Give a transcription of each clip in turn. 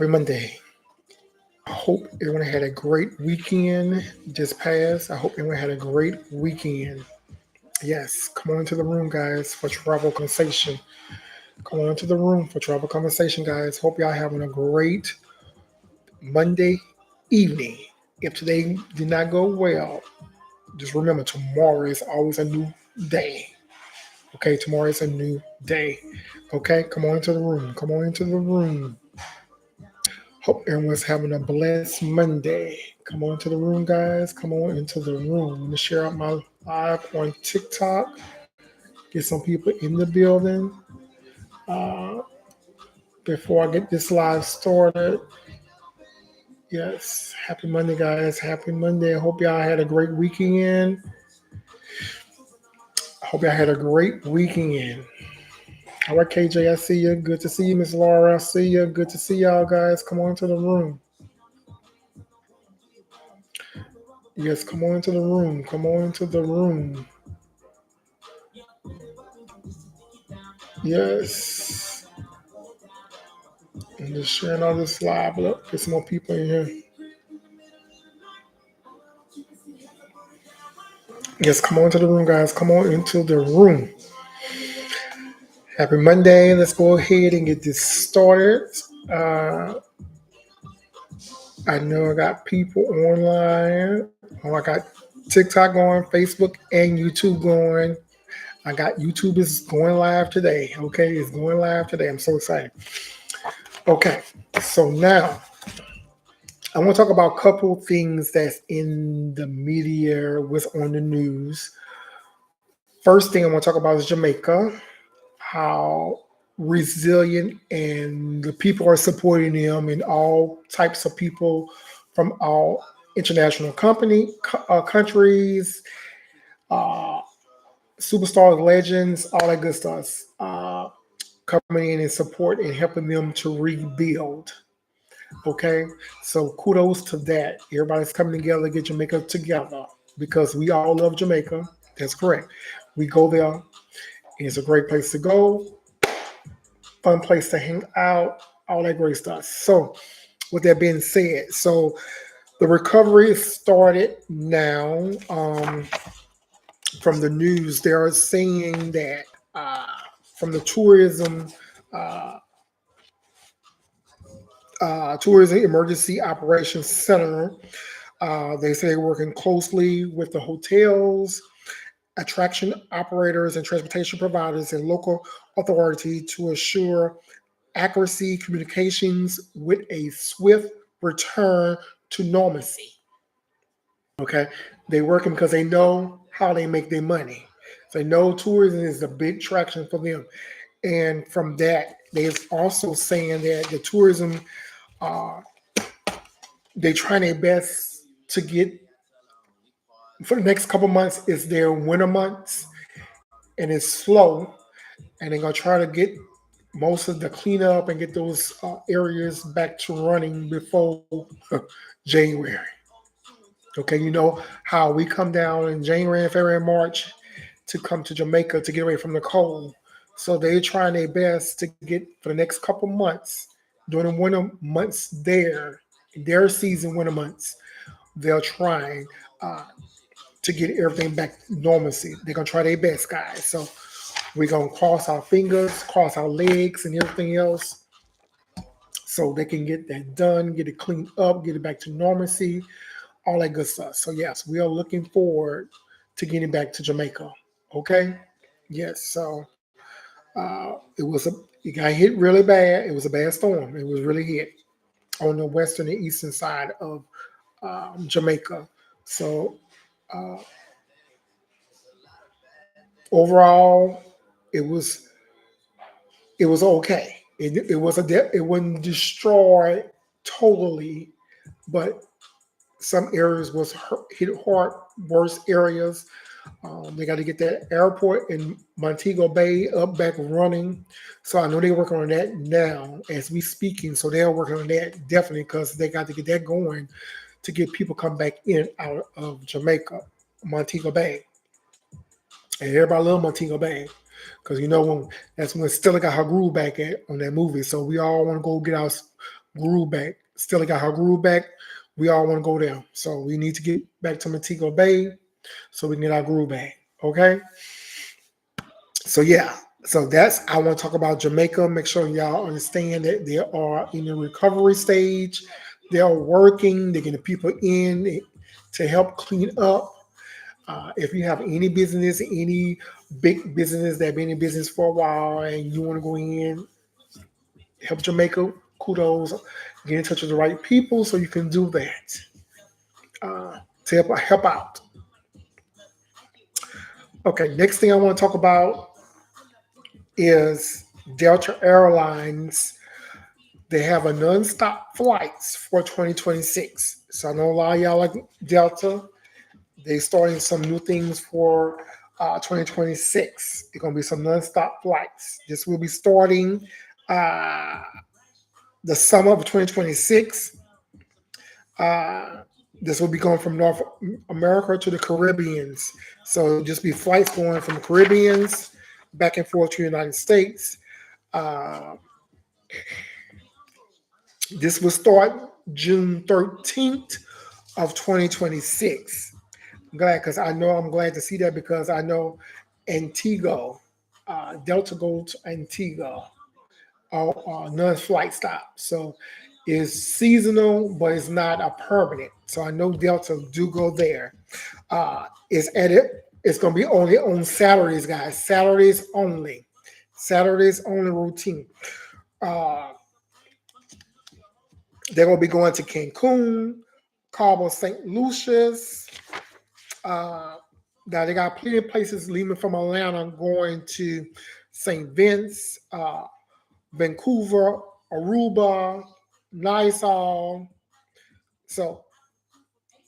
Monday. I hope everyone had a great weekend just passed. I hope everyone had a great weekend. Yes, come on into the room, guys, for travel conversation. Come on into the room for travel conversation, guys. Hope y'all having a great Monday evening. If today did not go well, just remember tomorrow is always a new day. Okay, tomorrow is a new day. Okay, come on into the room. Come on into the room. Hope everyone's having a blessed Monday. Come on into the room, guys. Come on into the room. I'm gonna share out my live on TikTok. Get some people in the building. Uh, Before I get this live started, yes, happy Monday, guys. Happy Monday. I hope y'all had a great weekend. I hope y'all had a great weekend. All right, KJ, I see you. Good to see you, Miss Laura. I see you. Good to see y'all, guys. Come on into the room. Yes, come on into the room. Come on into the room. Yes. I'm just sharing all this live. Look, get some more people in here. Yes, come on into the room, guys. Come on into the room. Happy Monday. Let's go ahead and get this started. Uh, I know I got people online. Oh, I got TikTok going, Facebook, and YouTube going. I got YouTube is going live today. Okay, it's going live today. I'm so excited. Okay, so now I want to talk about a couple things that's in the media, what's on the news. First thing I want to talk about is Jamaica, how resilient and the people are supporting them, and all types of people from all international countries, uh, superstars, legends, all that good stuff, coming in and support and helping them to rebuild. Okay, so kudos to that. Everybody's coming together to get Jamaica together because we all love Jamaica. That's correct. We go there. It's a great place to go, fun place to hang out, all that great stuff. So, with that being said, so the recovery started now. From the news, they are saying that uh, from the uh, tourism emergency operations center, they say they're working closely with the hotels, attraction operators, and transportation providers and local authority to assure accuracy communications with a swift return to normalcy. Okay, they working because they know how they make their money. So they know tourism is a big traction for them, and from that, they're also saying that the tourism, uh, they try their best to get for the next couple months is their winter months, and it's slow, and they're gonna try to get most of the cleanup and get those areas back to running before January. Okay, you know how we come down in January, February, and March to come to Jamaica to get away from the cold. So they're trying their best to get for the next couple months during the winter months there, their season winter months. They're trying uh, to get everything back to normalcy. They're gonna try their best, guys. So we're gonna cross our fingers, cross our legs, and everything else, so they can get that done, get it cleaned up, get it back to normalcy, all that good stuff. So yes, we are looking forward to getting back to Jamaica. Okay. Yes. So it got hit really bad. It was a bad storm. It was really hit on the western and eastern side of Jamaica. So uh, overall, it was it was okay. It wasn't destroyed totally, but some areas was hit hard, worse areas. They got to get that airport in Montego Bay up back running. So I know they're working on that now as we speaking. So they're working on that definitely because they got to get that going to get people come back in out of Jamaica, Montego Bay. And everybody love Montego Bay because you know that's when Stella got her groove back at on that movie. So we all want to go get our groove back. Stella got her groove back. We all want to go there. So we need to get back to Montego Bay so we can get our groove back. Okay? So yeah. So that's I want to talk about Jamaica. Make sure y'all understand that they are in the recovery stage. They are working. They're getting people in to help clean up. If you have any business, any big business that been in business for a while, and you want to go in, help Jamaica, kudos. Get in touch with the right people so you can do that to help out. Okay, next thing I want to talk about is Delta Airlines. They have a non-stop flights for 2026. So I know a lot of y'all like Delta. They starting some new things for 2026. There's gonna be some non-stop flights. This will be starting uh, the summer of 2026. Uh, this will be going from North America to the Caribbeans. So just be flights going from the Caribbeans back and forth to the United States. Uh, this will start June 13th of 2026. Glad because I'm glad to see that because I know Antigua, Delta go to Antigua, non-flight stop. So it's seasonal, but it's not a permanent. So I know Delta do go there. It's at it. It's gonna be only on Saturdays, guys. Saturdays only. Saturdays only routine. Uh, they're gonna be going to Cancun, Cabo St. Lucius. Uh, Now they got plenty of places leaving from Atlanta going to St. Vince, Vancouver, Aruba, Nassau. So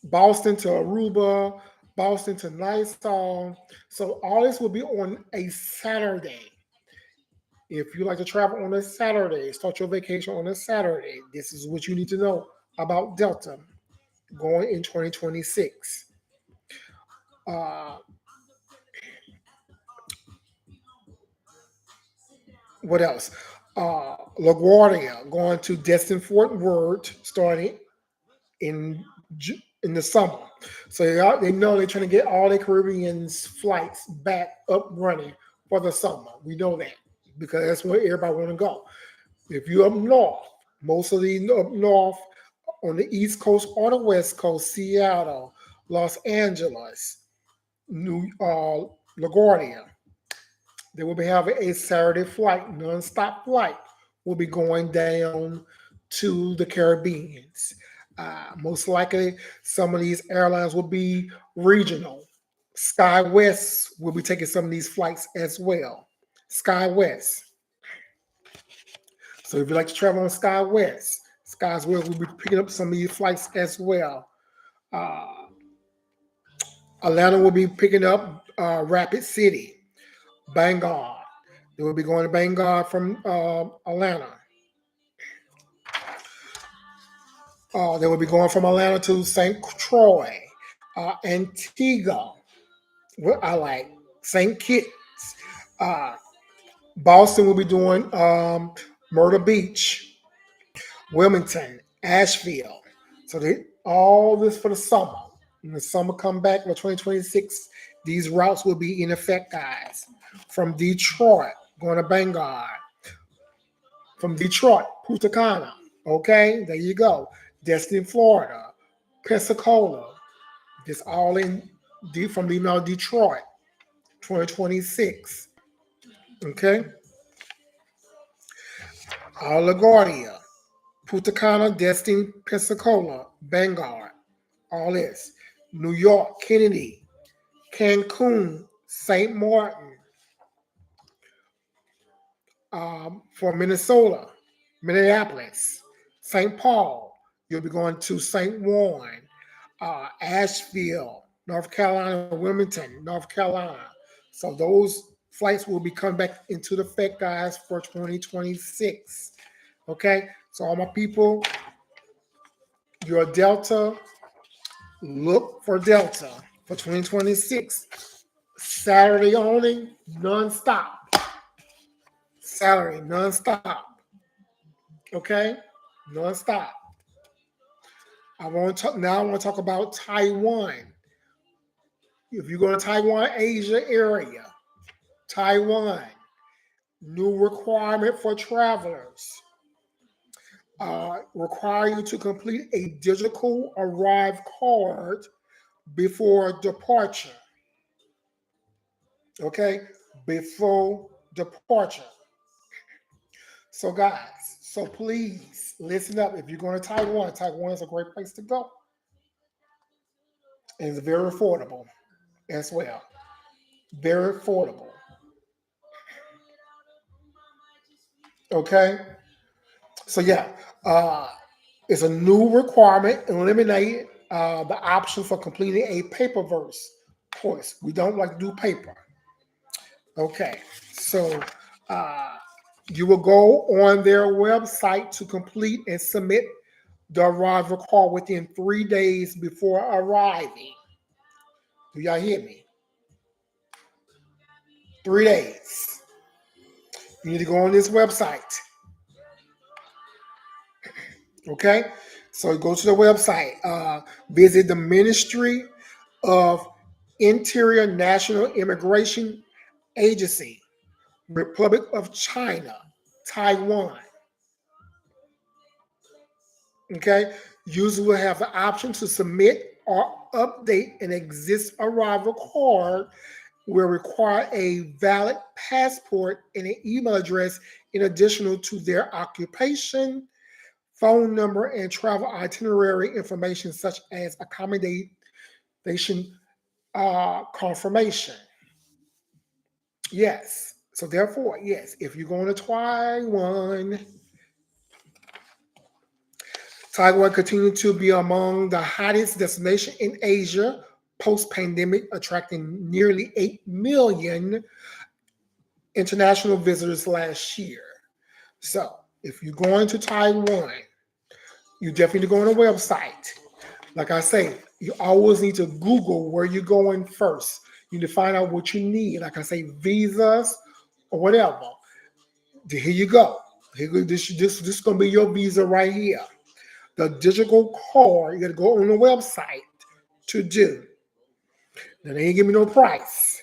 Boston to Aruba, Boston to Nassau. So all this will be on a Saturday. If you like to travel on a Saturday, start your vacation on a Saturday. This is what you need to know about Delta going in 2026. Uh, what else? LaGuardia going to Destin Fort Worth starting in in the summer. So they know they're trying to get all the Caribbean's flights back up running for the summer. We know that because that's where everybody want to go. If you're up north, most of the up north on the East Coast or the West Coast, Seattle, Los Angeles, New LaGuardia, they will be having a Saturday flight, non-stop flight, will be going down to the Caribbeans. Most likely, some of these airlines will be regional. SkyWest will be taking some of these flights as well. SkyWest. So if you like to travel on SkyWest will be picking up some of these flights as well. Uh, Atlanta will be picking up Rapid City, Bangor. They will be going to Bangor from Atlanta. They will be going from Atlanta to St. Croix, Antigua. What I like St. Kitts. Uh, Boston will be doing Myrtle Beach, Wilmington, Asheville. So all this for the summer. When the summer come back for 2026, these routes will be in effect, guys. From Detroit, going to Bangor. From Detroit, Punta Cana. Okay, there you go. Destin, Florida, Pensacola. This all in from the email Detroit, 2026. Okay. LaGuardia, Punta Cana, Destin, Pensacola, Bangor, all this. New York, Kennedy, Cancun, St. Martin, for Minnesota, Minneapolis, St. Paul. You'll be going to St. Warren, Asheville, North Carolina, Wilmington, North Carolina. So those flights will be coming back into the effect, guys, for 2026. Okay, so all my people, you're a Delta. Look for Delta for 2026. Saturday only, nonstop. Saturday, nonstop. Okay? nonstop. I want to talk now. I want to talk about Taiwan. If you go to Taiwan, Asia area, Taiwan, new requirement for travelers require you to complete a digital arrive card before departure. Okay, before departure. So, guys, so please listen up. If you're going to Taiwan, Taiwan is a great place to go, and it's very affordable as well. Very affordable. Okay, so yeah, uh, it's a new requirement. Eliminate the option for completing a paper verse course. We don't like to do paper. Okay, so uh, you will go on their website to complete and submit the arrival call within 3 days before arriving. Do y'all hear me? 3 days. You need to go on this website. Okay, so go to the website. Visit the Ministry of Interior National Immigration Agency, Republic of China, Taiwan. Okay, users will have the option to submit or update an existing arrival card. Will require a valid passport and an email address in addition to their occupation, phone number, and travel itinerary information such as accommodation confirmation. Yes. So therefore, yes, if you're going to Taiwan continued to be among the hottest destination in Asia post-pandemic, attracting nearly 8 million international visitors last year. So if you're going to Taiwan, you definitely go on a website. Like I say, you always need to Google where you're going first. You need to find out what you need. Like I say, visas or whatever. Here you go. This is going to be your visa right here. The digital card, you got to go on the website to do. Now, they ain't give me no price.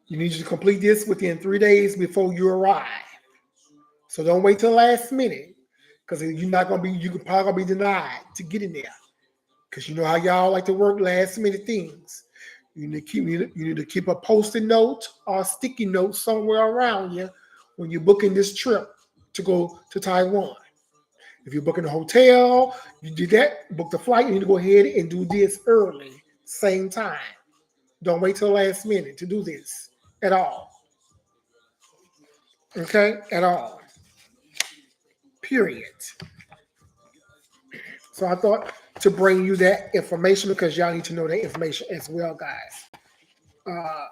You need to complete this within 3 days before you arrive. So don't wait till the last minute, because you could probably be denied to get in there. Because you know how y'all like to work last minute things. You need to keep a post-it note or a sticky note somewhere around you when you're booking this trip to go to Taiwan. If you're booking a hotel, you do that, book the flight, you need to go ahead and do this early, same time. Don't wait till the last minute to do this at all. Okay? At all. Period. So I thought to bring you that information because y'all need to know that information as well, guys. Uh,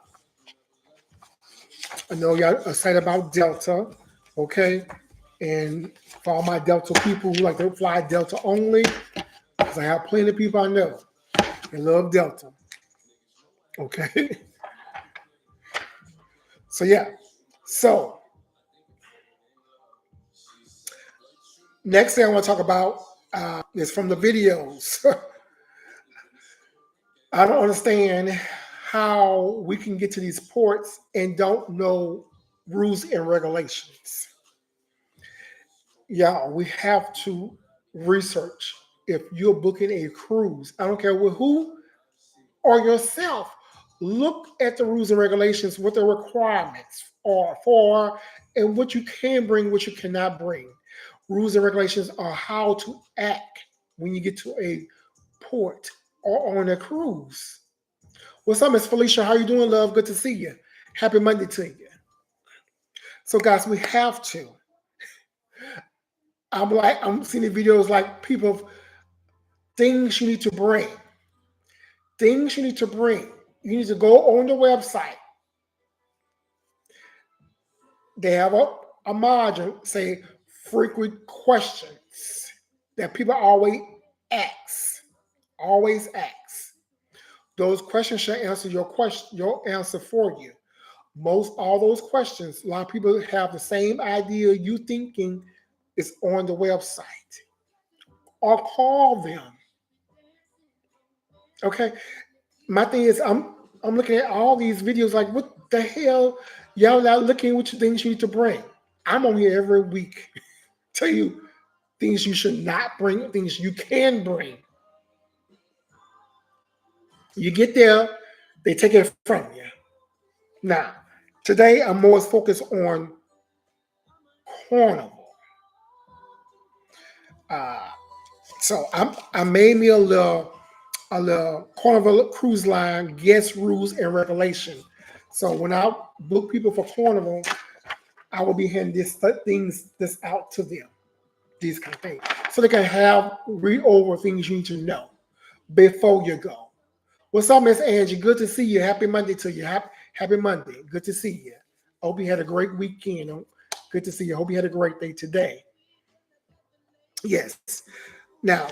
I know y'all are excited about Delta, okay? And for all my Delta people who like to fly Delta only, because I have plenty of people I know that love Delta, okay? So yeah, so next thing I want to talk about is from the videos. I don't understand how we can get to these ports and don't know rules and regulations. Yeah, we have to research. If you're booking a cruise, I don't care with who or yourself, look at the rules and regulations, what the requirements are for, and what you can bring, what you cannot bring. Rules and regulations are how to act when you get to a port or on a cruise. What's up, Miss Felicia? How you doing, love? Good to see you. Happy Monday to you. So, guys, we have to. I'm seeing the videos like people things you need to bring. Things you need to bring. You need to go on the website. They have a module say frequent questions that people always ask. Always ask. Those questions should answer your question, your answer for you. Most all those questions, a lot of people have the same idea you thinking is on the website. Or call them. Okay. My thing is I'm looking at all these videos like what the hell? Y'all not looking at what you things you need to bring. I'm on here every week. Tell you things you should not bring, things you can bring. You get there, they take it from you. Now, today I'm more focused on Carnival. Uh, so I made me a little Carnival cruise line guest rules and regulation. So when I book people for Carnival, I will be handing this out to them, these kind of things, so they can have read over things you need to know before you go. What's up, Miss Angie? Good to see you. Happy Monday to you. Happy Monday. Good to see you. Hope you had a great weekend. Good to see you. Hope you had a great day today. Yes. Now,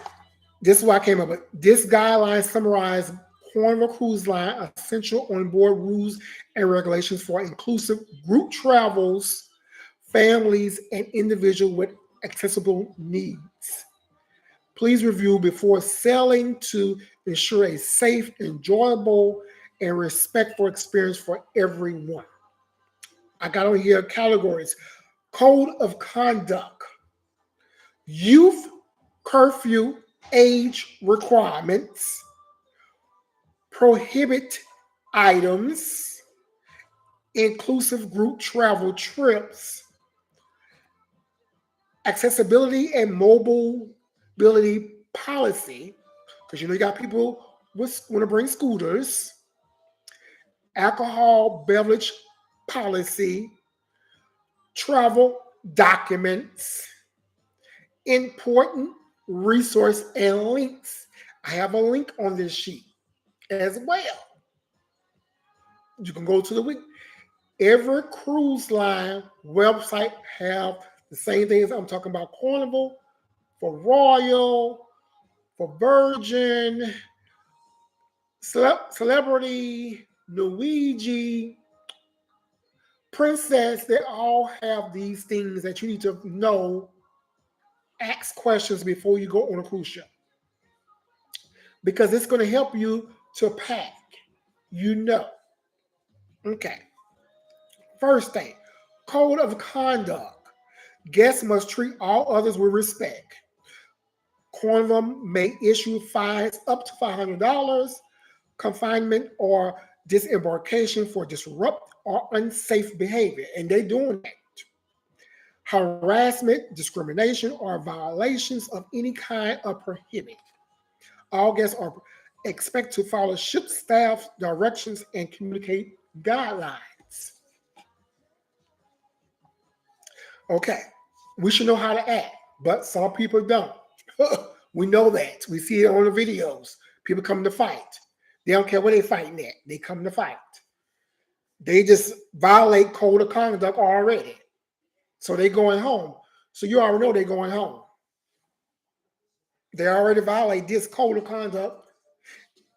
this is why I came up with this guideline summarized Carnival Cruise Line essential on-board rules and regulations for inclusive group travels, families, and individuals with accessible needs. Please review before sailing to ensure a safe, enjoyable, and respectful experience for everyone. I got on here categories: code of conduct, youth curfew age requirements, prohibit items, inclusive group travel trips, accessibility and mobility policy, because you got people want to bring scooters, alcohol beverage policy, travel documents, important resource and links. I have a link on this sheet as well. You can go to the link. Every cruise line website have the same things I'm talking about. Carnival, for Royal, for Virgin, Celebrity, Norwegian, Princess, they all have these things that you need to know. Ask questions before you go on a cruise ship, because it's going to help you to pack. You know. Okay. First thing, code of conduct. Guests must treat all others with respect. Carnival may issue fines up to $500, confinement or disembarkation for disrupt or unsafe behavior, and they're doing that. Harassment, discrimination, or violations of any kind are prohibited. All guests are expected to follow ship staff directions and communicate guidelines. Okay, we should know how to act, but some people don't. We know that. We see it on the videos. People come to fight. They don't care what they're fighting at. They come to fight. They just violate code of conduct already. So they're going home. So you already know they're going home. They already violate this code of conduct,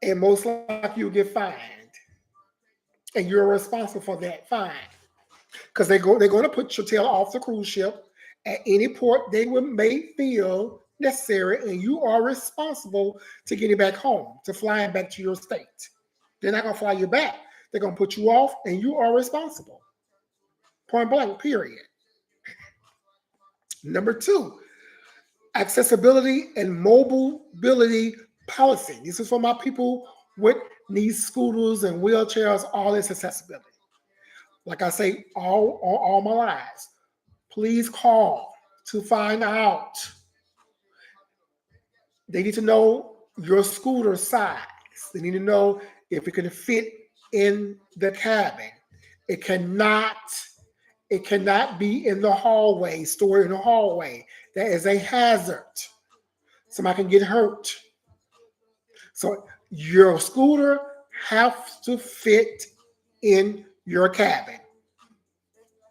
and most likely you'll get fined. And you're responsible for that fine. Because they're going to put your tail off the cruise ship at any port they may feel necessary, and you are responsible to getting back home, to flying back to your state. They're not going to fly you back. They're going to put you off, and you are responsible. Point blank, period. Number 2, accessibility and mobility policy. This is for my people with these scooters and wheelchairs, all this accessibility. Like I say all my lives, please call to find out. They need to know your scooter size. They need to know if it can fit in the cabin. It cannot be in the hallway, stored in the hallway. That is a hazard. Somebody can get hurt. So your scooter has to fit in your cabin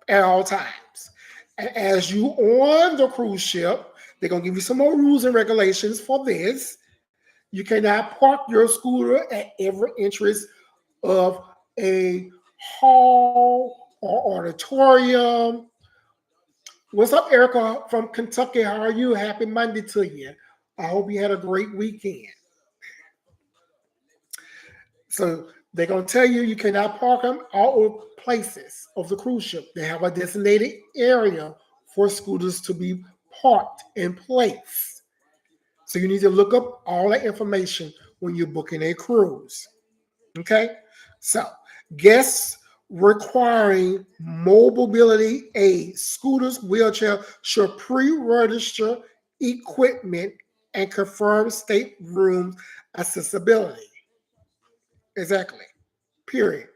at all times. And as you on the cruise ship, they're going to give you some more rules and regulations for this. You cannot park your scooter at every entrance of a hall or auditorium. What's up, Erica from Kentucky? How are you? Happy Monday to you. I hope you had a great weekend. So they're gonna tell you you cannot park them all places of the cruise ship. They have a designated area for scooters to be parked in place. So you need to look up all that information when you're booking a cruise. Okay? So guests requiring mobility aids, scooters, wheelchair should pre-register equipment and confirm stateroom accessibility. Exactly. Period.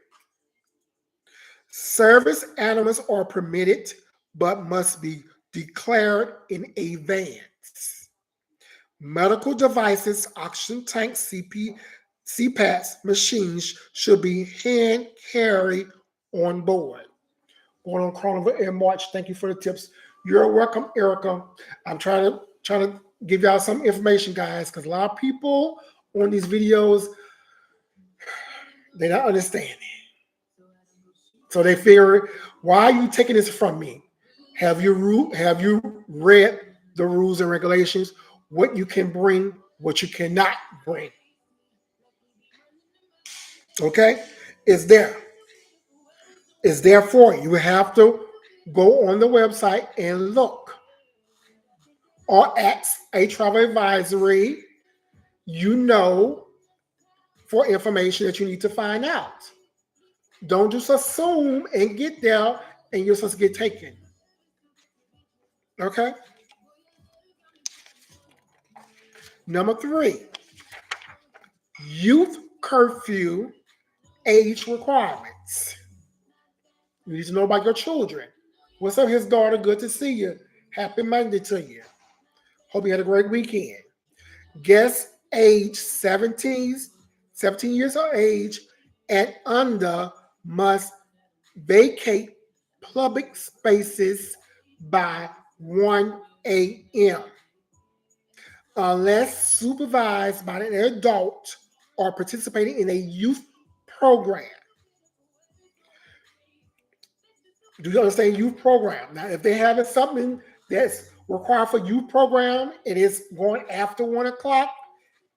Service animals are permitted but must be declared in advance. Medical devices, oxygen tanks, CPAPs, machines should be hand carried on board. Going on Carnival in March. Thank you for the tips. You're welcome, Erica. I'm trying to give y'all some information, guys, because a lot of people on these videos they're not understanding. So they figure, why are you taking this from me? Have you read the rules and regulations? What you can bring, what you cannot bring. Okay? It's there. It's there for you. You have to go on the website and look. Or ask a travel advisory, for information that you need to find out. Don't just assume and get there and you're supposed to get taken. Okay? Number 3, youth curfew age requirements. You need to know about your children. What's up, his daughter? Good to see you. Happy Monday to you. Hope you had a great weekend. Guests age 17 years of age and under must vacate public spaces by 1 a.m. unless supervised by an adult or participating in a youth program. Do you understand youth program? Now, if they have something that's required for youth program, it is going after 1 o'clock,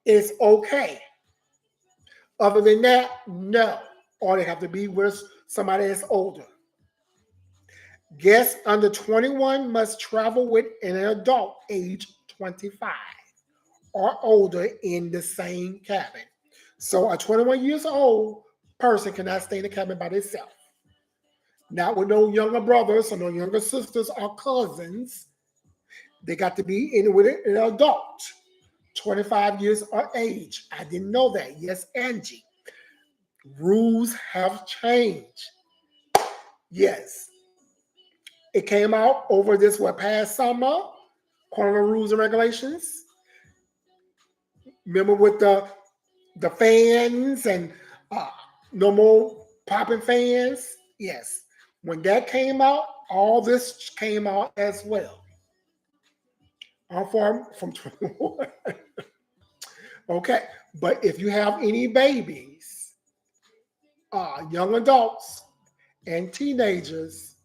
it's okay. Other than that, no. Or they have to be with somebody that's older. Guests under 21 must travel with an adult age 25 or older in the same cabin. So a 21 years old person cannot stay in the cabin by themselves. Not with no younger brothers or no younger sisters or cousins. They got to be in with an adult, 25 years of age. I didn't know that. Yes, Angie. Rules have changed. Yes. It came out over this past summer, Carnival rules and regulations. Remember with the fans and no more popping fans? Yes. When that came out, all this came out as well. I'm from 21. Okay. But if you have any babies, young adults, and teenagers,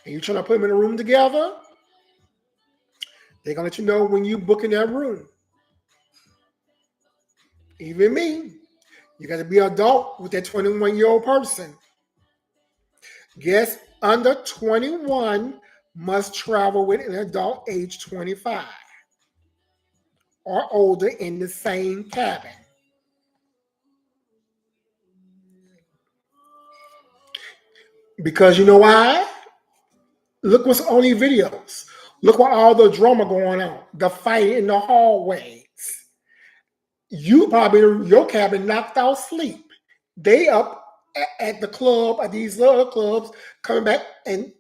and you're trying to put them in a room together, they're going to let you know when you book in that room. Even me, you got to be an adult with that 21-year-old person. Guests under 21 must travel with an adult age 25 or older in the same cabin. Because you know why? Look what's on these videos. Look what all the drama going on. The fight in the hallways. You probably in your cabin knocked out sleep. They up at the club, at these other clubs, coming back and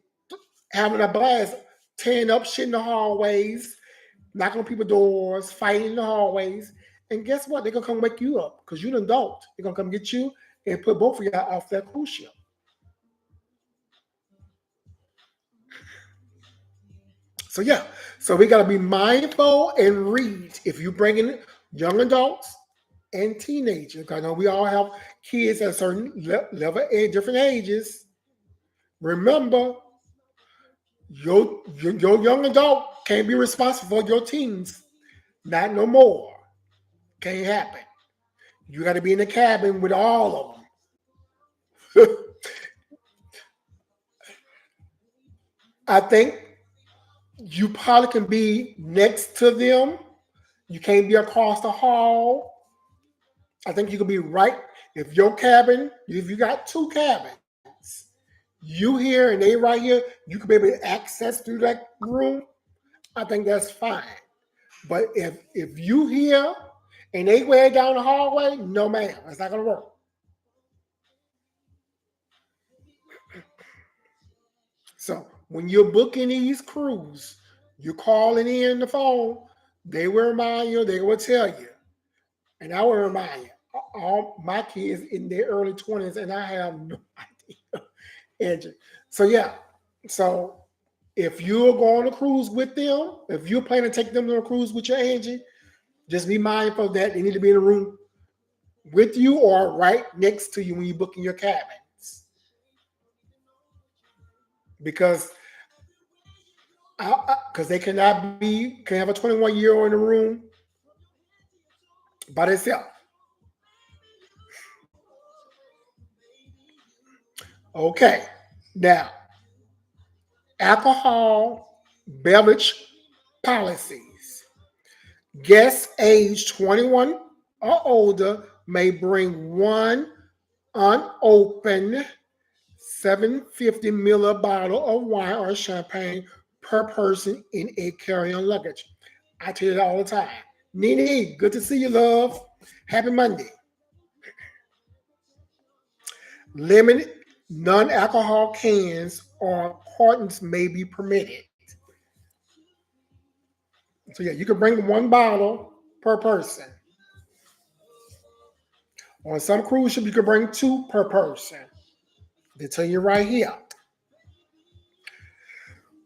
having a blast, tearing up shit in the hallways, knocking on people's doors, fighting in the hallways. And guess what? They're gonna come wake you up because you're an adult. They're gonna come get you and put both of you off that cruise ship. So yeah, so we gotta be mindful and read. If you bring in young adults, and teenagers. 'Cause I know we all have kids at a certain level at different ages. Remember, your young adult can't be responsible for your teens. Not no more. Can't happen. You got to be in the cabin with all of them. I think you probably can be next to them. You can't be across the hall. I think you can be right. If your cabin, if you got two cabins, you here and they right here, you can be able to access through that room. I think that's fine. But if you here and they way down the hallway, no ma'am, it's not gonna work. So when you're booking these cruises, you're calling in the phone, they will remind you, they will tell you. And I will remind you, all my kids in their early 20s, and I have no idea. And so yeah, so if you're going on a cruise with them, if you're planning to take them on a cruise with your Angie, just be mindful that they need to be in a room with you or right next to you when you're booking your cabins. Because they cannot be can have a 21-year-old in the room by themselves. Okay. Now, alcohol beverage policies. Guests age 21 or older may bring one unopened 750 ml bottle of wine or champagne per person in a carry-on luggage. I tell you that all the time. Nene, good to see you, love. Happy Monday. Limited non-alcohol cans or cartons may be permitted. So yeah, you can bring one bottle per person. On some cruise ship, you can bring two per person. They tell you right here.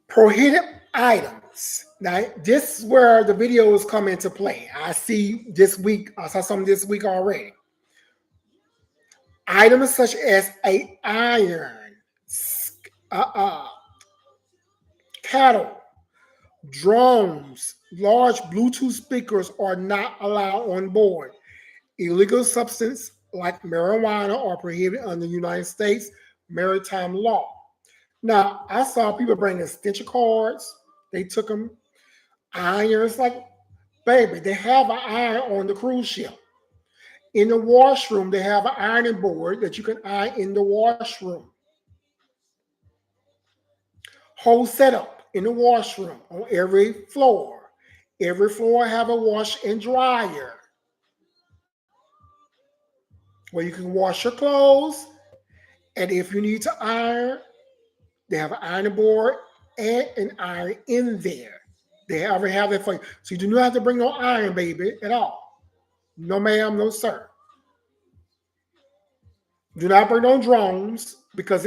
Prohibited items. Now, this is where the videos come into play. I saw some this week already. Items such as a iron, cattle, drones, large Bluetooth speakers are not allowed on board. Illegal substance like marijuana are prohibited under United States maritime law. Now, I saw people bring extension cords. They took them irons. Like, baby, they have an iron on the cruise ship. In the washroom, they have an ironing board that you can iron in the washroom. Whole setup in the washroom on every floor. Every floor have a wash and dryer where you can wash your clothes. And if you need to iron, they have an ironing board and an iron in there. They already have that for you. So you do not have to bring no iron, baby, at all. No ma'am, no sir. Do not bring no drones because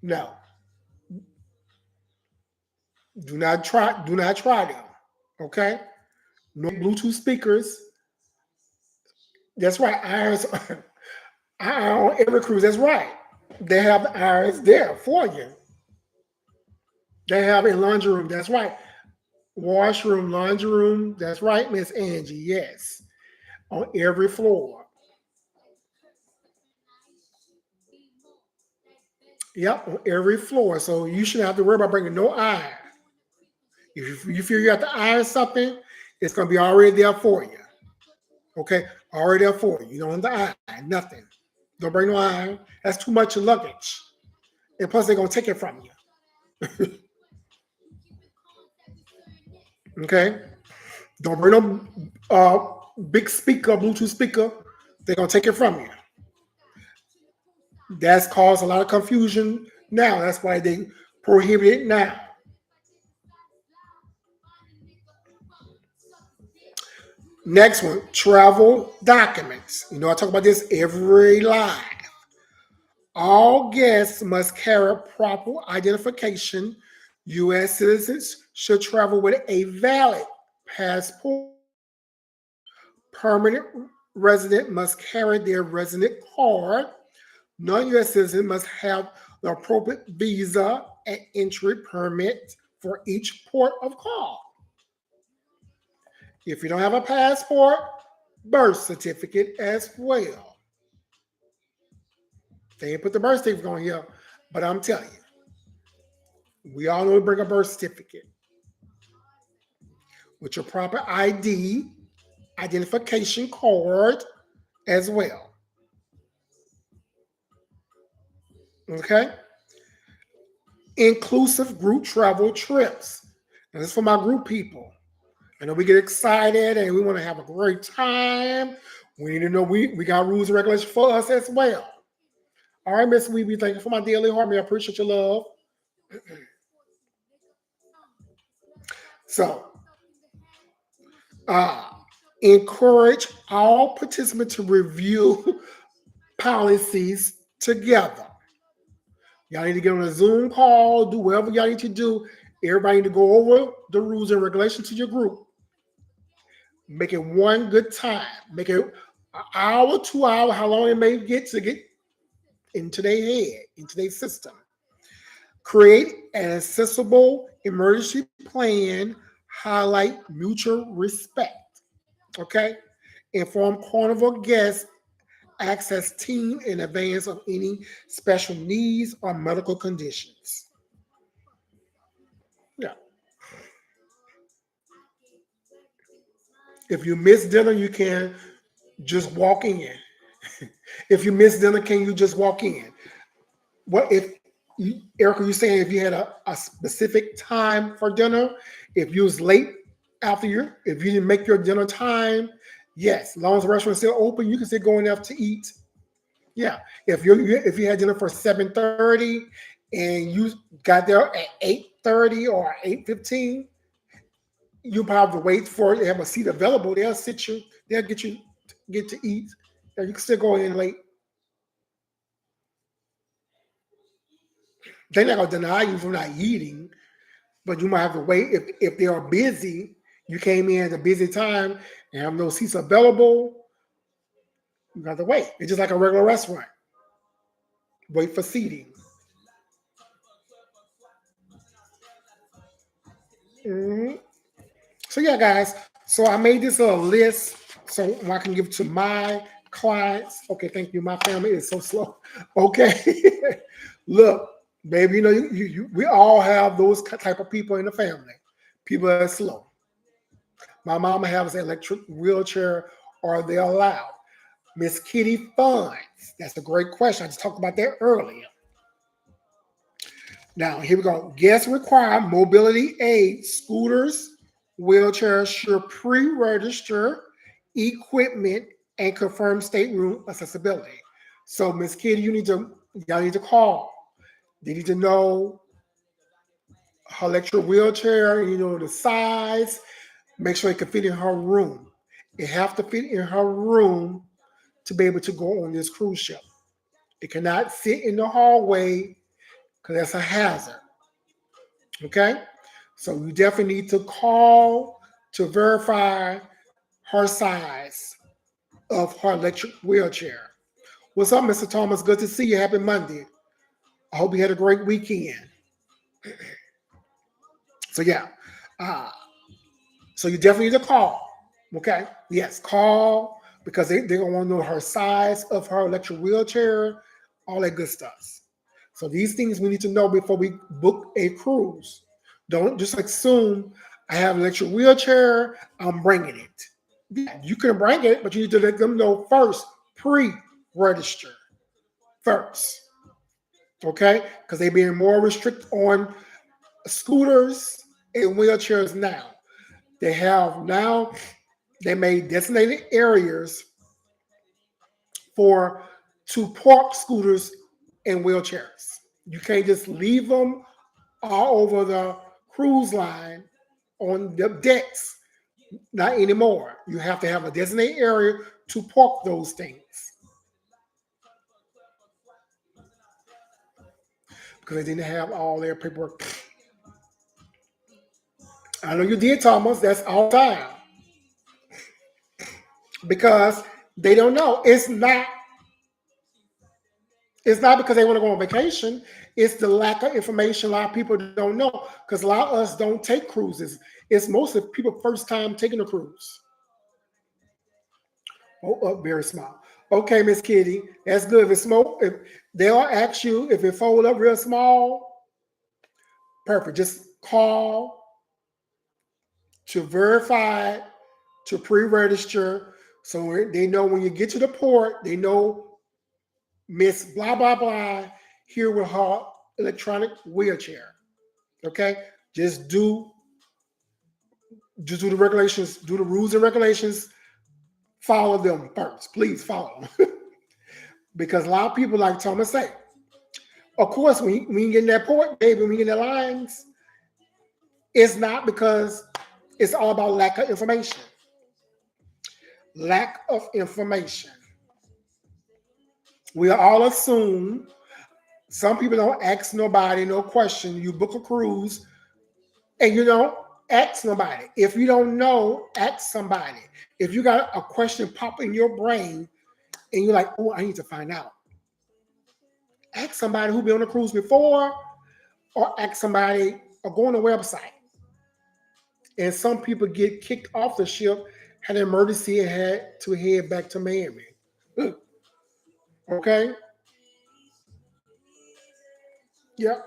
no. Do not try them. Okay? No Bluetooth speakers. That's right. Irons on every cruise. That's right. They have the irons there for you. They have a laundry room. That's right. Washroom, laundry room. That's right, Miss Angie. Yes. On every floor. Yep, on every floor. So you shouldn't have to worry about bringing no iron. If you feel you have to iron something, it's going to be already there for you. Okay? Already there for you. You don't have to iron nothing. Don't bring no iron. That's too much luggage. And plus, they're going to take it from you. Okay? Don't bring no big speaker, Bluetooth speaker. They're going to take it from you. That's caused a lot of confusion now. That's why they prohibit it now. Next one, travel documents. You know, I talk about this every live. All guests must carry proper identification. U.S. citizens should travel with a valid passport, permanent resident must carry their resident card. Non-U.S. citizens must have the appropriate visa and entry permit for each port of call. If you don't have a passport, birth certificate as well. They ain't put the birth certificate on here, but I'm telling you, we all know to bring a birth certificate with your proper ID, identification card as well. Okay? Inclusive group travel trips. And this is for my group people. I know we get excited and we want to have a great time. We need to know we got rules and regulations for us as well. All right, Miss Weeby, thank you for my daily harmony. I appreciate your love. So, encourage all participants to review policies together. Y'all need to get on a Zoom call, do whatever y'all need to do. Everybody need to go over the rules and regulations to your group. Make it one good time. Make it an hour, 2 hours, how long it may get to get into their head, into their system. Create an accessible emergency plan, highlight mutual respect. Okay? Inform Carnival guests, access team in advance of any special needs or medical conditions. Yeah. If you miss dinner, you can just walk in. If you miss dinner, can you just walk in? What if, Erica, you saying if you had a specific time for dinner, if you was late after if you didn't make your dinner time, yes, as long as the restaurant's still open, you can still go in there to eat. Yeah, if you had dinner for 7:30 and you got there at 8:30 or 8:15, you probably wait for it. They have a seat available. They'll sit you. They'll get to eat. And you can still go in late. They're not gonna deny you from not eating, but you might have to wait if they are busy. You came in at a busy time and have no seats available. You got to wait. It's just like a regular restaurant. Wait for seating. Mhm. So yeah, guys. So I made this little list so I can give to my clients. Okay, thank you. My family is so slow. Okay, look, baby. You know, we all have those type of people in the family. People that are slow. My mama has an electric wheelchair. Are they allowed? Miss Kitty Funds. That's a great question. I just talked about that earlier. Now, here we go. Guests require mobility aids, scooters, wheelchairs should pre-register equipment and confirm stateroom accessibility. So, Miss Kitty, y'all need to call. They need to know her electric wheelchair, the size, make sure it can fit in her room. It have to fit in her room to be able to go on this cruise ship. It cannot sit in the hallway because that's a hazard. Okay? So you definitely need to call to verify her size of her electric wheelchair. What's up, Mr. Thomas? Good to see you. Happy Monday. I hope you had a great weekend. So yeah. So you definitely need to call. Okay? Yes, call because they're going to want to know her size of her electric wheelchair, all that good stuff. So these things we need to know before we book a cruise. Don't just assume I have an electric wheelchair, I'm bringing it. Yeah, you can bring it, but you need to let them know first, pre-register first. Okay? Because they're being more restricted on scooters and wheelchairs now. They made designated areas to park scooters and wheelchairs. You can't just leave them all over the cruise line on the decks. Not anymore. You have to have a designated area to park those things. Because they didn't have all their paperwork. I know you did, Thomas. That's all time. because they don't know. It's not because they want to go on vacation. It's the lack of information. A lot of people don't know because a lot of us don't take cruises. It's most of people first time taking a cruise. Oh, very small. Okay, Miss Kitty, that's good. If it's small, if they'll ask you if it fold up real small, perfect. Just call to verify, to pre-register, so they know when you get to the port, they know Miss blah blah blah here with her electronic wheelchair. Okay, just do the regulations, do the rules and regulations, follow them first. Please follow them. Because a lot of people, like Thomas say, of course, when you get in that port, baby, when you get in the lines, it's not because it's all about lack of information. Lack of information. We all assume, some people don't ask nobody, no question. You book a cruise and you don't ask nobody. If you don't know, ask somebody. If you got a question pop in your brain and you're like, oh, I need to find out, ask somebody who been on a cruise before, or ask somebody, or go on a website. And some people get kicked off the ship, had an emergency, and had to head back to Miami. Okay? Yep.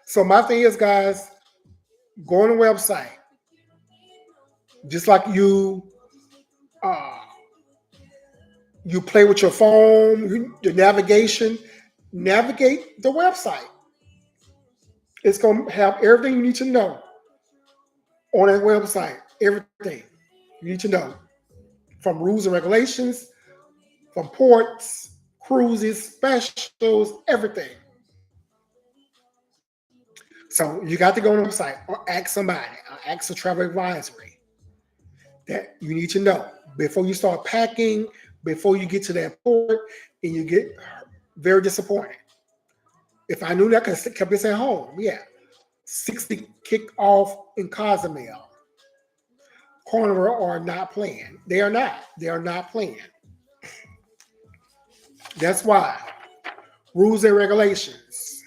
So my thing is, guys, go on the website. Just like uh, you play with your phone, your navigation, navigate the website. It's going to have everything you need to know on that website. Everything you need to know, from rules and regulations, from ports, cruises, specials, everything. So you got to go on the website or ask somebody, or ask a travel advisory that you need to know before you start packing, before you get to that port, and you get very disappointed. If I knew that, I could have kept this at home. Yeah. 60 kick off in Cozumel. Carnival are not playing. They are not. They are not playing. That's why rules and regulations,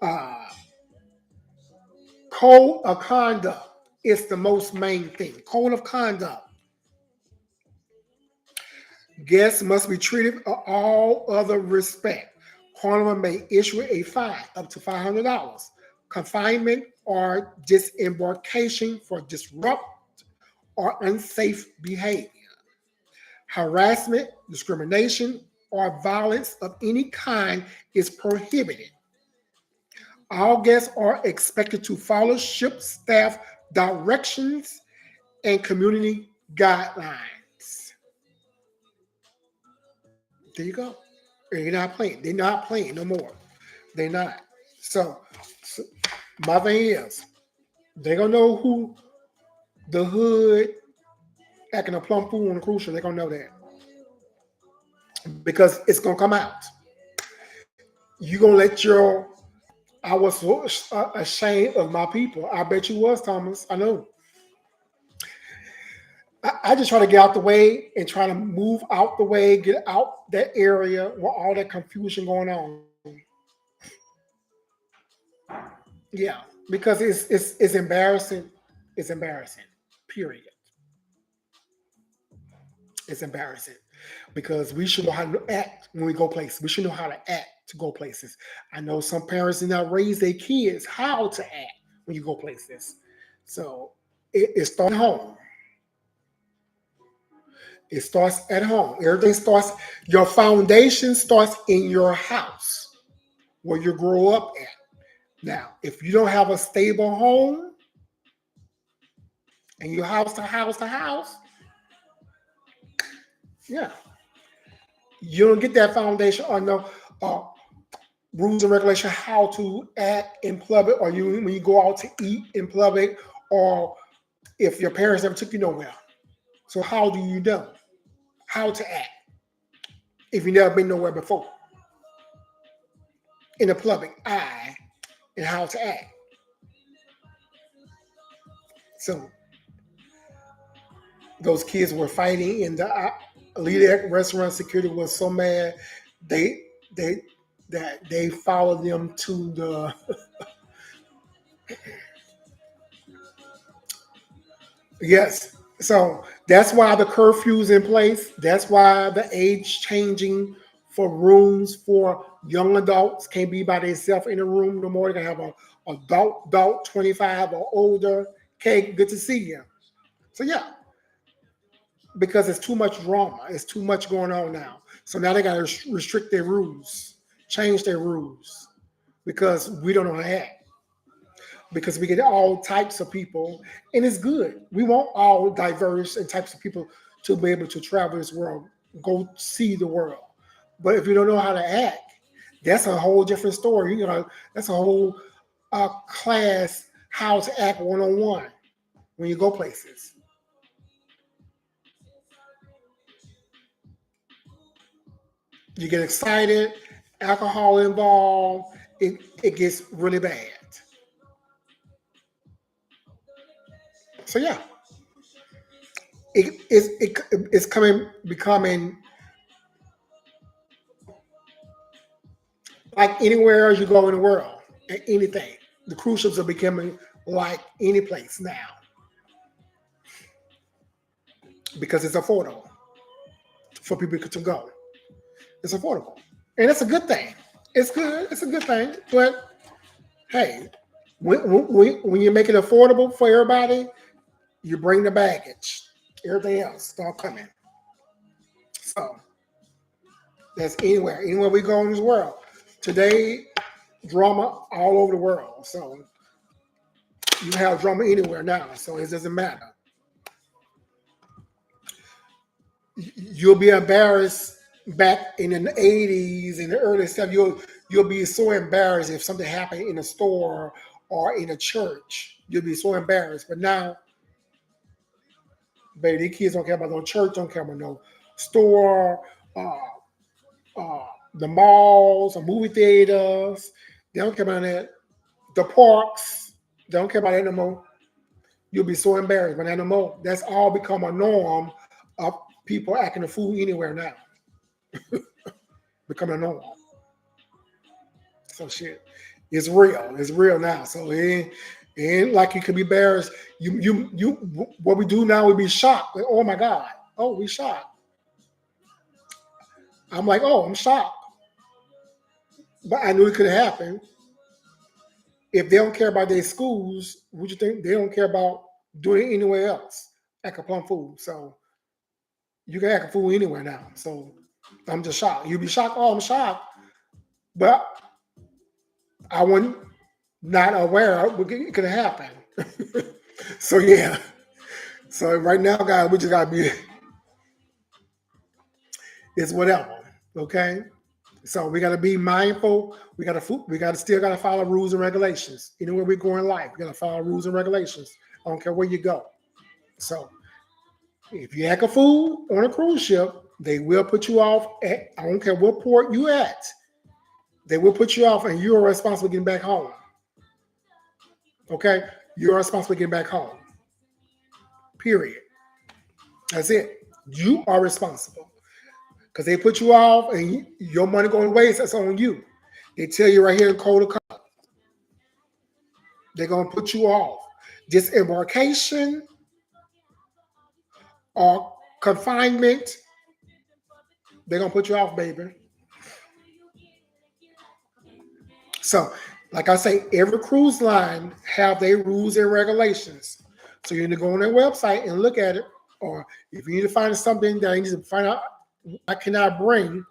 uh, code of conduct is the most main thing. Code of conduct. Guests must be treated with all other respect. Carnival may issue a fine up to $500, confinement or disembarkation for disrupt or unsafe behavior, harassment, discrimination, or violence of any kind is prohibited. All guests are expected to follow ship staff directions and community guidelines. There you go. And you're not playing. They're not playing no more. They're not. So my thing is, they're gonna know who the hood acting a plum fool on the cruise ship. They're gonna know that because it's gonna come out. You gonna let your I was so ashamed of my people. I bet you was, Thomas. I know. I just try to get out the way and try to move out the way, get out that area where all that confusion going on. Yeah, because it's embarrassing. It's embarrassing. Period. It's embarrassing because we should know how to act when we go places. We should know how to act to go places. I know some parents do not raise their kids how to act when you go places. So it starts at home. It starts at home. Everything starts, your foundation starts in your house where you grow up at. Now, if you don't have a stable home and you house to house to house, yeah, you don't get that foundation or no uh, rules and regulation how to act in public, or you when you go out to eat in public, or if your parents never took you nowhere. So how do you know how to act if you've never been nowhere before in the public eye and how to act? So Those kids were fighting in the elite restaurant. Security was so mad they they that they followed them to the yes. So that's why the curfew's in place. That's why the age changing for rooms for young adults can't be by themselves in a room no more. They can have a adult 25 or older. Okay, good to see you. So yeah, because it's too much drama. It's too much going on now. So now they got to restrict their rules, change their rules because we don't know how to act. Because we get all types of people, and it's good. We want all diverse and types of people to be able to travel this world, go see the world. But if you don't know how to act, that's a whole different story. You know, that's a whole class how to act 101 when you go places. You get excited, alcohol involved, it gets really bad. So yeah, it's coming becoming like anywhere else you go in the world, anything. The cruise ships are becoming like any place now because it's affordable for people to go. It's affordable, and it's a good thing. It's good. It's a good thing. But hey, when you make it affordable for everybody, you bring the baggage. Everything else start coming. So that's anywhere we go in this world. Today, drama all over the world. So you have drama anywhere now. So it doesn't matter. You'll be embarrassed back in the 80s and the early stuff. You'll be so embarrassed if something happened in a store or in a church. You'll be so embarrassed. But now, baby, these kids don't care about no church, don't care about no store, uh, the malls, or movie theaters. They don't care about that. The parks, they don't care about that no more. You'll be so embarrassed, but not no more. That's all become a norm of people acting a fool anywhere now. Becoming a norm. So shit, it's real. It's real now. So it ain't like you could be embarrassed. You. What we do now, we be shocked. Like, oh my god. Oh, we shocked. I'm like, oh, I'm shocked. But I knew it could happen. If they don't care about their schools, would you think they don't care about doing it anywhere else? Act a plum fool. So you can act a fool anywhere now. So I'm just shocked. You'll be shocked. Oh, I'm shocked. But I wasn't not aware of it could happen. So yeah. So right now, guys, we just gotta be it's whatever. Okay. So we gotta be mindful. We gotta still gotta follow rules and regulations. Anywhere we go in life, we gotta follow rules and regulations. I don't care where you go. So if you act a fool on a cruise ship, they will put you off I don't care what port you at. They will put you off and you are responsible getting back home. Okay? You're responsible getting back home. Period. That's it. You are responsible. Because they put you off and your money going to waste, that's on you. They tell you right here in Code of Conduct, they're going to put you off. Disembarkation or confinement, they're going to put you off, baby. So, like I say, every cruise line have their rules and regulations. So you need to go on their website and look at it. Or if you need to find something that you need to find out I cannot bring,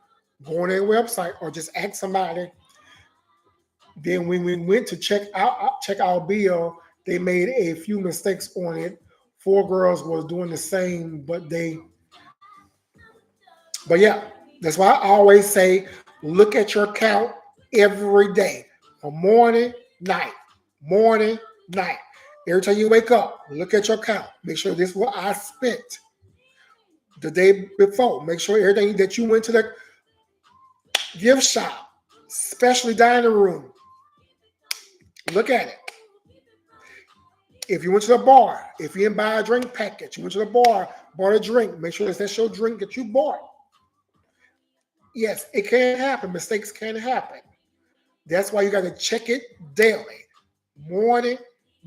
go on their website or just ask somebody. Then when we went to check our bill, they made a few mistakes on it. Four girls was doing the same, but yeah, that's why I always say look at your account every day, from morning, night. Every time you wake up, look at your account. Make sure this is what I spent the day before. Make sure everything that you went to the gift shop, especially dining room, look at it. If you went to the bar, if you didn't buy a drink package, you went to the bar, bought a drink, make sure that's your drink that you bought. Yes, it can happen. Mistakes can happen. That's why you got to check it daily, morning,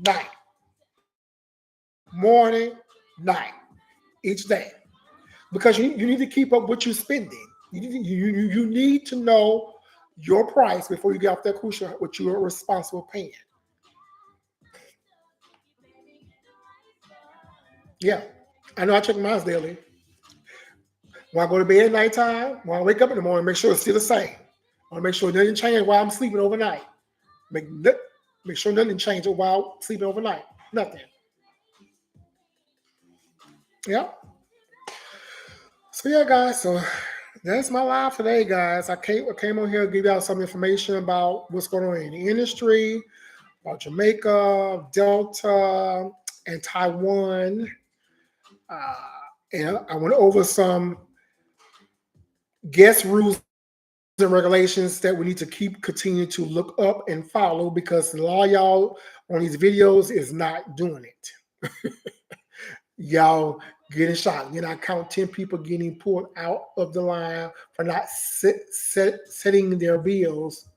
night, morning, night, each day, because you need to keep up what you're spending. You need to know your price before you get off that cruise ship, what you are responsible paying. Yeah, I know I check mine daily. When I go to bed at nighttime, when I wake up in the morning, make sure it's still the same. I want to make sure it doesn't change while I'm sleeping overnight. Make sure nothing changes while sleeping overnight. Nothing. Yeah. So yeah, guys. So that's my live today, guys. I came on here to give y'all some information about what's going on in the industry, about Jamaica, Delta, and Taiwan. And I went over some guest rules and regulations that we need to continue to look up and follow, because a lot of y'all on these videos is not doing it. Y'all getting shot. You know, I count 10 people getting pulled out of the line for not setting their bills.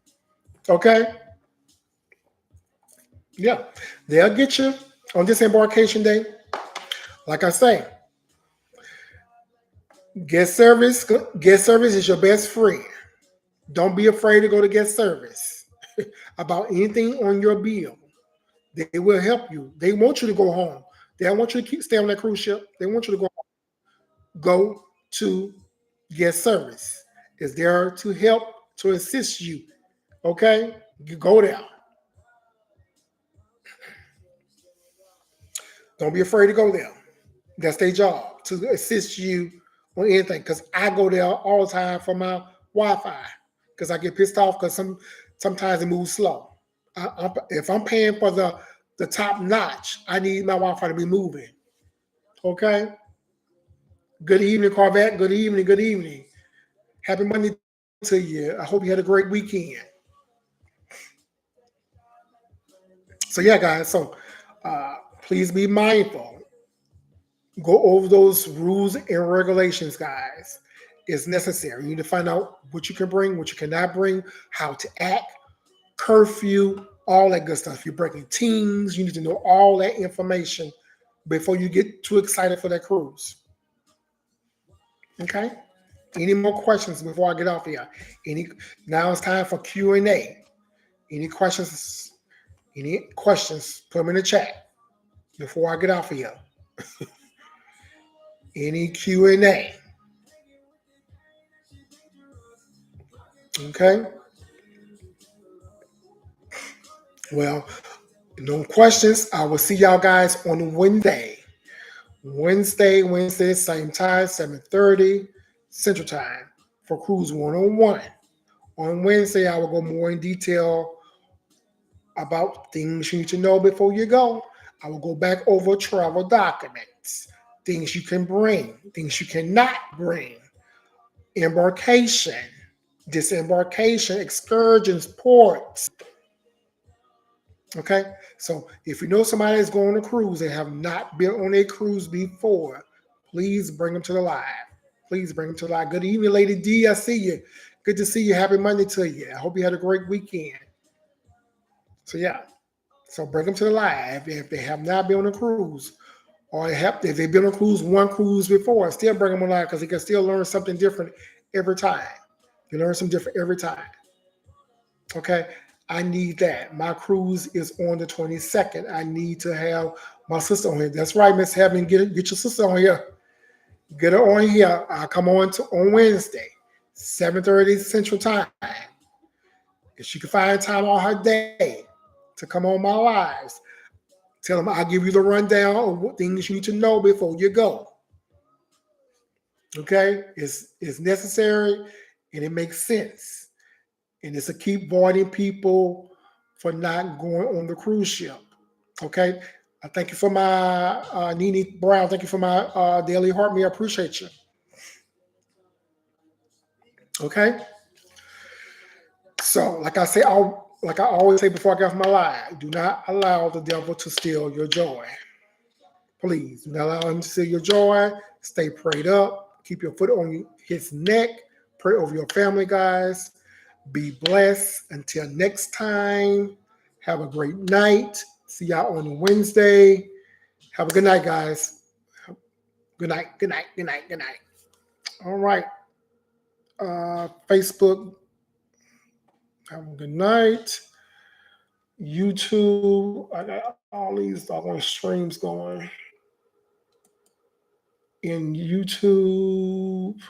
Okay? Yeah. They'll get you on disembarkation day. Like I say, guest service is your best friend. Don't be afraid to go to guest service about anything on your bill. They will help you. They want you to go home. They don't want you to stay on that cruise ship. They want you to go to guest service. It's there to help, to assist you. Okay? You go there. Don't be afraid to go there. That's their job, to assist you on anything. Because I go there all the time for my Wi-Fi. Because I get pissed off because sometimes it moves slow. If I'm paying for the top notch, I need my Wi-Fi to be moving. Okay? Good evening, Corvette. Good evening. Good evening. Happy Monday to you. I hope you had a great weekend. So yeah, guys. So please be mindful. Go over those rules and regulations, guys. It's necessary. You need to find out what you can bring, what you cannot bring, how to act, curfew, all that good stuff. If you're breaking teams, you need to know all that information before you get too excited for that cruise. Okay? Any more questions before I get off here? Now it's time for Q&A. Any questions? Put them in the chat before I get off here. Any Q&A? Okay. Well, no questions. I will see y'all guys on Wednesday. Wednesday, same time, 7:30 Central Time for Cruise 101. On Wednesday, I will go more in detail about things you need to know before you go. I will go back over travel documents, things you can bring, things you cannot bring, embarkation, disembarkation, excursions, ports. Okay, so if you know somebody is going on a cruise and have not been on a cruise before, please bring them to the live. Please bring them to the live. Good evening, Lady D. I see you. Good to see you. Happy Monday to you. I hope you had a great weekend. So yeah, so bring them to the live if they have not been on a cruise, or if they've been on a cruise, one cruise before, still bring them on live, because they can still learn something different every time. You learn something different every time. Okay. I need that. My cruise is on the 22nd. I need to have my sister on here. That's right, Miss Heaven. Get your sister on here. Get her on here. I'll come on Wednesday, 7:30 Central Time. If she can find time on her day to come on my lives, tell them I'll give you the rundown of what things you need to know before you go. Okay? It's necessary and it makes sense. And it's to keep avoiding people for not going on the cruise ship. Okay. I thank you for my Nene Brown. Thank you for my Daily Heart. Me, I appreciate you. Okay. So, like I say, like I always say before I get off my live, do not allow the devil to steal your joy. Please do not allow him to steal your joy. Stay prayed up. Keep your foot on his neck. Pray over your family, guys. Be blessed. Until next time, have a great night. See y'all on Wednesday. Have a good night, guys. Good night, good night, good night, good night. All right. Facebook, have a good night. YouTube, I got all these other streams going in YouTube.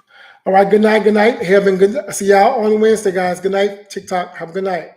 All right, good night, good night. Having good. See y'all on Wednesday, guys. Good night, TikTok. Have a good night.